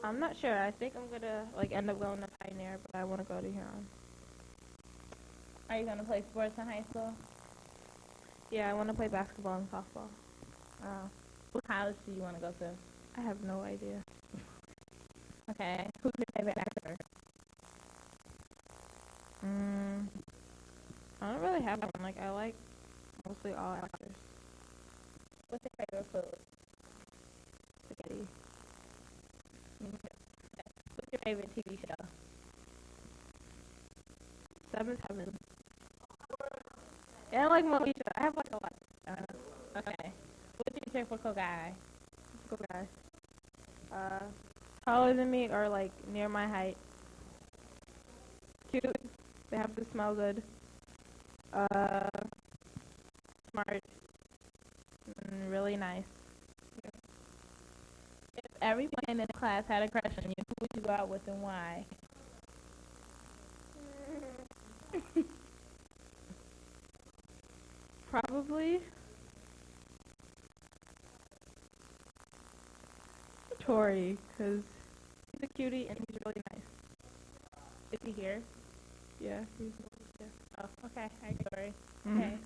I'm not sure. I think I'm gonna end up going to Pioneer, but I want to go to Huron. Are you gonna play sports in high school? Yeah, I want to play basketball and softball. Oh. What college do you want to go to? I have no idea. Okay. Who's your favorite actor? I don't really have one. Like, I like mostly all actors. What's your favorite food? Spaghetti. What's your favorite TV show? 7 Heaven. Yeah, I like Moesha. I have like a lot. Okay. What's your typical guy? Typical guy. Taller than me or like near my height. Cute. They have to smell good. Smart. And really nice. If everyone in the class had a crush on you, who would you go out with and why? Probably Tori, because he's a cutie and he's really nice. Is he here? Yeah, he's Oh, okay. Hi, Tori. Mhm. Okay.